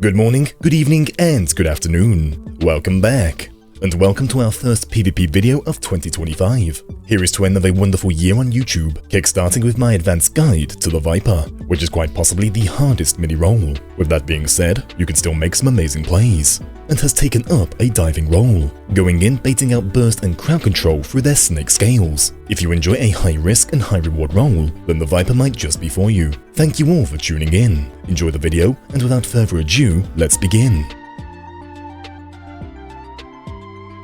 Good morning, good evening, and good afternoon. Welcome back, and welcome to our first PvP video of 2025. Here is to end of a wonderful year on YouTube, kickstarting with my advanced guide to the Viper, which is quite possibly the hardest mini-role. With that being said, you can still make some amazing plays, and has taken up a diving role, going in baiting out burst and crowd control through their snake scales. If you enjoy a high risk and high reward role, then the Viper might just be for you. Thank you all for tuning in. Enjoy the video, and without further ado, let's begin.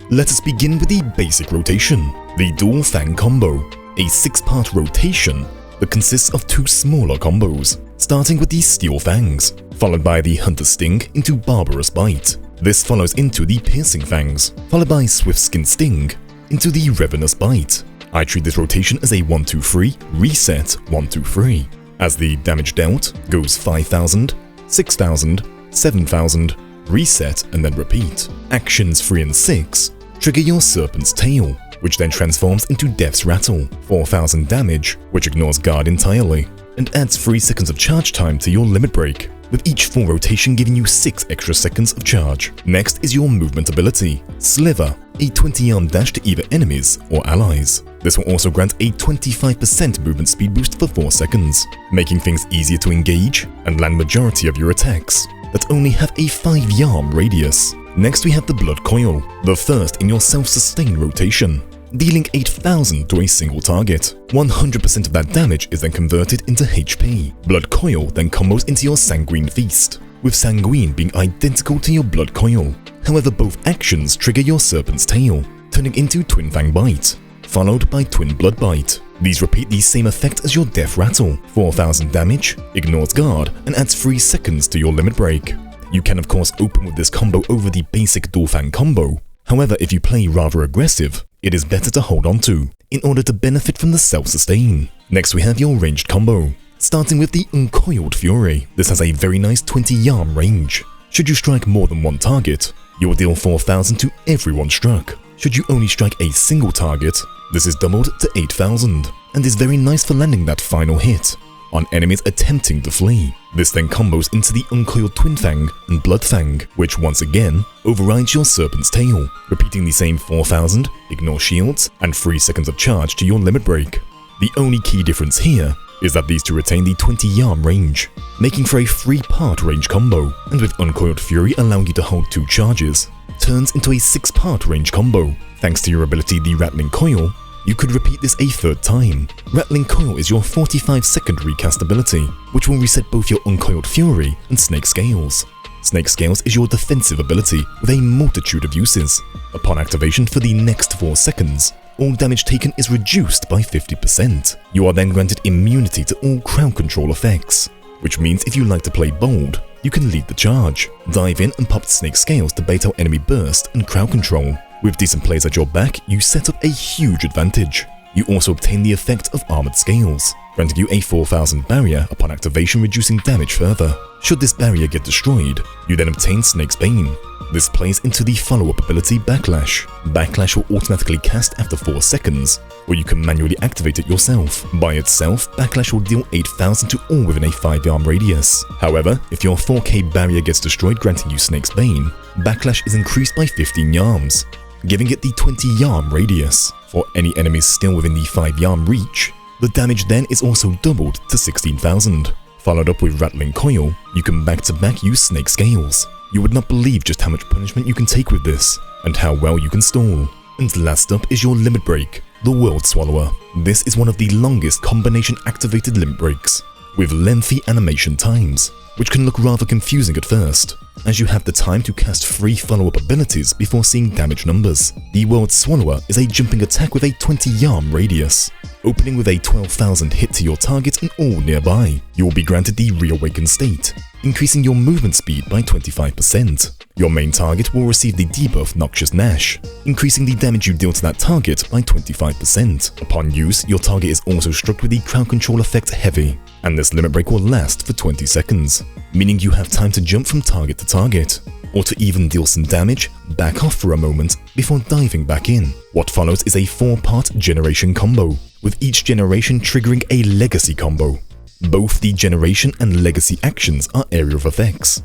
Let us begin with the basic rotation, the Dual Fang combo, a 6-part rotation that consists of 2 smaller combos, starting with the Steel Fangs, followed by the Hunter Sting into Barbarous Bite. This follows into the Piercing Fangs, followed by Swift Skin Sting into the Ravenous Bite. I treat this rotation as a 1-2-3, reset 1-2-3, as the damage dealt goes 5,000, 6,000, 7,000, reset and then repeat. Actions 3 and 6 trigger your Serpent's Tail, which then transforms into Death's Rattle, 4,000 damage, which ignores guard entirely, and adds 3 seconds of charge time to your limit break, with each full rotation giving you 6 extra seconds of charge. Next is your movement ability, Sliver, a 20-arm dash to either enemies or allies. This will also grant a 25% movement speed boost for 4 seconds, making things easier to engage and land majority of your attacks that only have a 5-yard radius. Next we have the Blood Coil, the first in your self-sustain rotation, dealing 8,000 to a single target. 100% of that damage is then converted into HP. Blood Coil then combos into your Sanguine Feast, with Sanguine being identical to your Blood Coil. However, both actions trigger your Serpent's Tail, turning into Twin Fang Bite, followed by Twin Blood Bite. These repeat the same effect as your Death Rattle, 4,000 damage, ignores guard, and adds 3 seconds to your limit break. You can of course open with this combo over the basic Dual Fang combo. However, if you play rather aggressive, it is better to hold on to, in order to benefit from the self-sustain. Next we have your ranged combo, starting with the Uncoiled Fury. This has a very nice 20-yard range. Should you strike more than one target, you will deal 4,000 to everyone struck. Should you only strike a single target, this is doubled to 8,000, and is very nice for landing that final hit on enemies attempting to flee. This then combos into the Uncoiled Twin Fang and Blood Fang, which once again overrides your Serpent's Tail, repeating the same 4,000, ignore shields, and 3 seconds of charge to your limit break. The only key difference here is that these two retain the 20-yard range, making for a 3-part range combo, and with Uncoiled Fury allowing you to hold 2 charges, turns into a 6-part range combo. Thanks to your ability the Rattling Coil, you could repeat this a 3rd time. Rattling Coil is your 45-second recast ability, which will reset both your Uncoiled Fury and Snake Scales. Snake Scales is your defensive ability with a multitude of uses. Upon activation for the next 4 seconds, all damage taken is reduced by 50%. You are then granted immunity to all crowd control effects, which means if you like to play bold, you can lead the charge, dive in and pop Snake Scales to bait out enemy burst and crowd control. With decent plays at your back, you set up a huge advantage. You also obtain the effect of Armored Scales, granting you a 4,000 barrier upon activation, reducing damage further. Should this barrier get destroyed, you then obtain Snake's Bane. This plays into the follow-up ability Backlash. Backlash will automatically cast after 4 seconds, or you can manually activate it yourself. By itself, Backlash will deal 8,000 to all within a 5-yard radius. However, if your 4K barrier gets destroyed granting you Snake's Bane, Backlash is increased by 15 yards, giving it the 20-yard radius. For any enemies still within the 5-yard reach, the damage then is also doubled to 16,000. Followed up with Rattling Coil, you can back-to-back use Snake Scales. You would not believe just how much punishment you can take with this, and how well you can stall. And last up is your limit break, the World Swallower. This is one of the longest combination activated limit breaks, with lengthy animation times, which can look rather confusing at first, as you have the time to cast 3 follow-up abilities before seeing damage numbers. The World Swallower is a jumping attack with a 20-yard radius, opening with a 12,000 hit to your target and all nearby. You will be granted the Reawakened State, increasing your movement speed by 25%. Your main target will receive the debuff Noxious Gnash, increasing the damage you deal to that target by 25%. Upon use, your target is also struck with the crowd control effect Heavy, and this limit break will last for 20 seconds, meaning you have time to jump from target to target, or to even deal some damage, back off for a moment before diving back in. What follows is a 4-part generation combo, with each generation triggering a legacy combo. Both the generation and legacy actions are area of effects.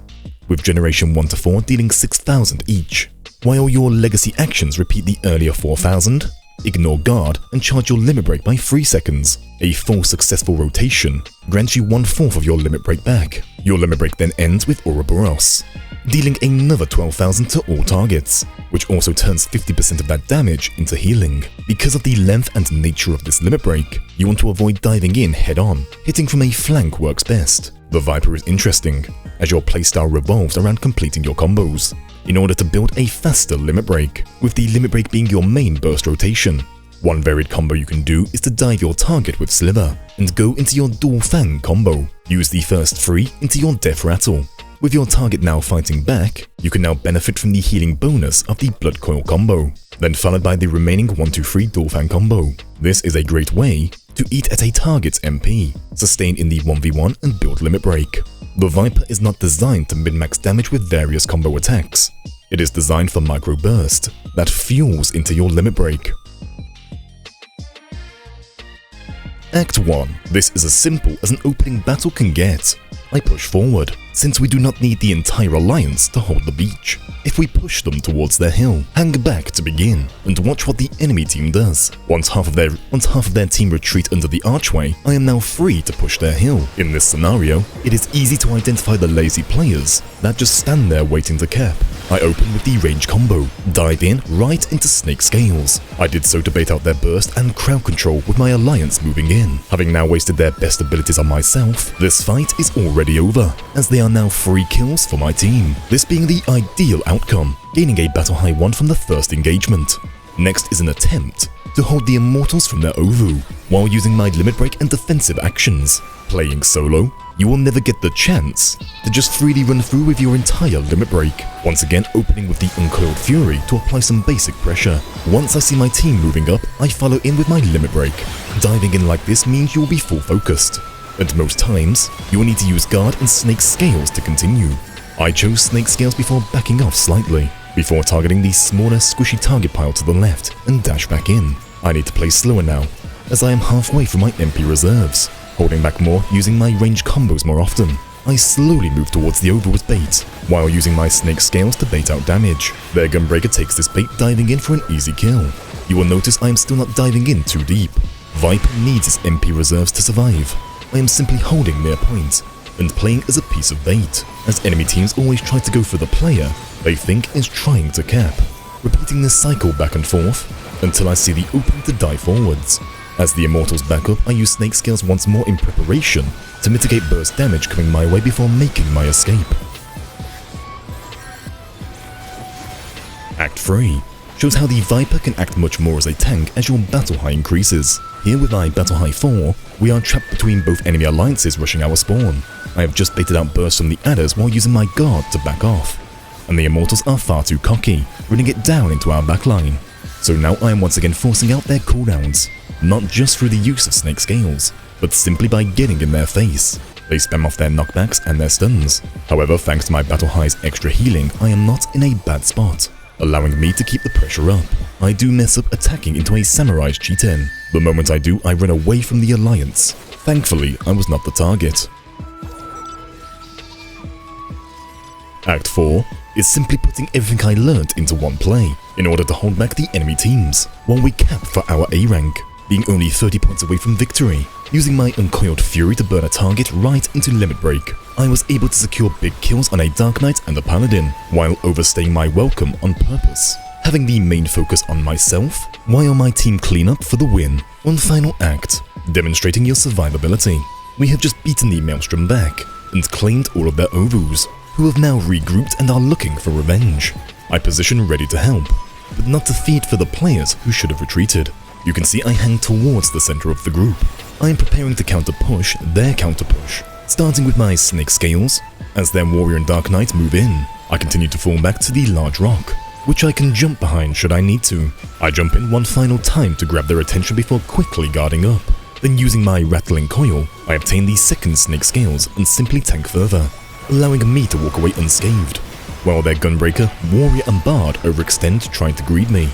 with Generation 1 to 4 dealing 6,000 each. While your legacy actions repeat the earlier 4,000, ignore guard and charge your limit break by 3 seconds. A full successful rotation grants you 1/4 of your limit break back. Your limit break then ends with Ouroboros, dealing another 12,000 to all targets, which also turns 50% of that damage into healing. Because of the length and nature of this limit break, you want to avoid diving in head-on. Hitting from a flank works best. The Viper is interesting, as your playstyle revolves around completing your combos, in order to build a faster limit break, with the limit break being your main burst rotation. One varied combo you can do is to dive your target with Sliver, and go into your Dual Fang combo. Use the first 3 into your Death Rattle. With your target now fighting back, you can now benefit from the healing bonus of the Blood Coil combo, then followed by the remaining 1-2-3 Dual Fang combo. This is a great way to eat at a target's MP, sustain in the 1v1 and build limit break. The Viper is not designed to min-max damage with various combo attacks. It is designed for micro burst that fuels into your limit break. Act 1. This is as simple as an opening battle can get. I push forward, since we do not need the entire alliance to hold the beach. If we push them towards their hill, hang back to begin, and watch what the enemy team does. Once half of their team retreat under the archway, I am now free to push their hill. In this scenario, it is easy to identify the lazy players that just stand there waiting to cap. I open with the range combo, dive in right into Snake Scales. I did so to bait out their burst and crowd control with my alliance moving in. Having now wasted their best abilities on myself, this fight is already over, as they are now 3 kills for my team, this being the ideal outcome, gaining a battle high 1 from the first engagement. Next is an attempt to hold the Immortals from their Ovu, while using my limit break and defensive actions. Playing solo, you will never get the chance to just freely run through with your entire limit break, once again opening with the Uncoiled Fury to apply some basic pressure. Once I see my team moving up, I follow in with my limit break. Diving in like this means you will be full focused, and most times, you will need to use guard and Snake Scales to continue. I chose Snake Scales before backing off slightly, before targeting the smaller squishy target pile to the left and dash back in. I need to play slower now, as I am halfway through my MP reserves, holding back more using my range combos more often. I slowly move towards the Ovu with bait, while using my Snake Scales to bait out damage. Their Gunbreaker takes this bait, diving in for an easy kill. You will notice I am still not diving in too deep. Viper needs his MP reserves to survive. I am simply holding near point and playing as a piece of bait, as enemy teams always try to go for the player they think is trying to cap, repeating this cycle back and forth until I see the opening to dive forwards. As the Immortals back up, I use Snake Scales once more in preparation to mitigate burst damage coming my way before making my escape. Act 3 shows how the Viper can act much more as a tank as your battle high increases. Here with my battle high 4, we are trapped between both enemy alliances rushing our spawn. I have just baited out bursts from the adders while using my guard to back off, and the Immortals are far too cocky, running it down into our backline. So now I am once again forcing out their cooldowns, not just through the use of Snake Scales, but simply by getting in their face. They spam off their knockbacks and their stuns. However, thanks to my battle high's extra healing, I am not in a bad spot, allowing me to keep the pressure up. I do mess up attacking into a Samurai's Cheaten. The moment I do, I run away from the alliance. Thankfully, I was not the target. Act 4 is simply putting everything I learned into one play in order to hold back the enemy teams, while we cap for our A rank, being only 30 points away from victory. Using my Uncoiled Fury to burn a target right into limit break, I was able to secure big kills on a Dark Knight and a Paladin, while overstaying my welcome on purpose, having the main focus on myself, while my team clean up for the win. One final act, demonstrating your survivability. We have just beaten the Maelstrom back, and claimed all of their Ovus, who have now regrouped and are looking for revenge. I position ready to help, but not to feed for the players who should have retreated. You can see I hang towards the center of the group. I am preparing to counter-push their counter-push, starting with my Snake Scales. As their Warrior and Dark Knight move in, I continue to fall back to the large rock, which I can jump behind should I need to. I jump in one final time to grab their attention before quickly guarding up. Then using my Rattling Coil, I obtain the second Snake Scales and simply tank further, allowing me to walk away unscathed, while their Gunbreaker, Warrior and Bard overextend trying to greet me.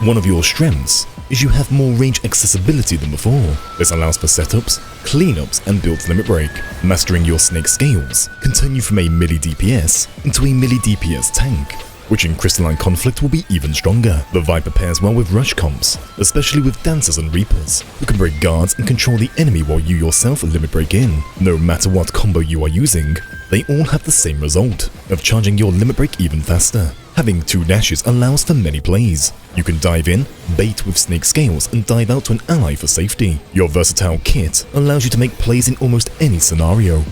One of your strengths is you have more range accessibility than before. This allows for setups, cleanups, and builds limit break. Mastering your snake scales can turn you from a melee DPS into a melee DPS tank, which in crystalline conflict will be even stronger. The Viper pairs well with rush comps, especially with dancers and reapers, who can break guards and control the enemy while you yourself limit break in. No matter what combo you are using, they all have the same result of charging your limit break even faster. Having 2 dashes allows for many plays. You can dive in, bait with snake scales, and dive out to an ally for safety. Your versatile kit allows you to make plays in almost any scenario.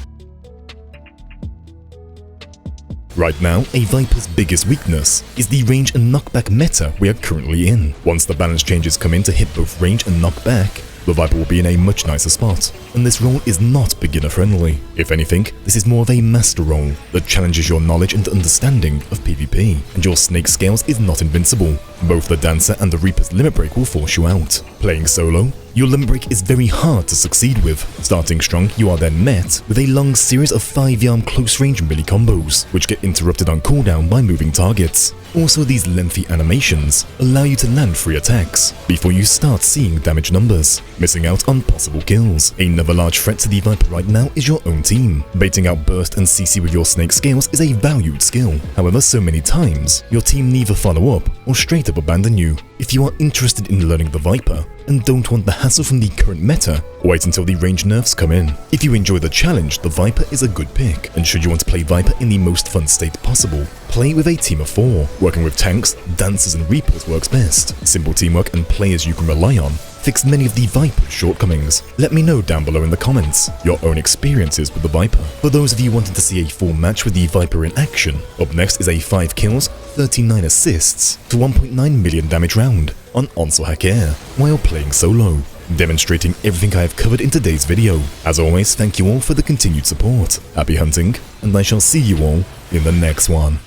Right now, a Viper's biggest weakness is the range and knockback meta we are currently in. Once the balance changes come in to hit both range and knockback, the Viper will be in a much nicer spot, and this role is not beginner friendly. If anything, this is more of a master role that challenges your knowledge and understanding of PvP, and your snake scales is not invincible. Both the dancer and the reaper's limit break will force you out. Playing solo, your limit break is very hard to succeed with. Starting strong, you are then met with a long series of 5-yard close-range melee combos, which get interrupted on cooldown by moving targets. Also, these lengthy animations allow you to land free attacks before you start seeing damage numbers, missing out on possible kills. Another large threat to the Viper right now is your own team. Baiting out burst and CC with your snake scales is a valued skill. However, so many times, your team neither follow up or straight up abandon you. If you are interested in learning the Viper and don't want the hassle from the current meta, wait until the range nerfs come in. If you enjoy the challenge, the Viper is a good pick, and should you want to play Viper in the most fun state possible, play with a team of 4. Working with tanks, dancers and reapers works best. Simple teamwork and players you can rely on fix many of the Viper's shortcomings. Let me know down below in the comments your own experiences with the Viper. For those of you wanting to see a full match with the Viper in action, up next is a 5 kills, 39 assists to 1.9 million damage round on Onsor Hack Air while playing solo, demonstrating everything I have covered in today's video. As always, thank you all for the continued support. Happy hunting, and I shall see you all in the next one.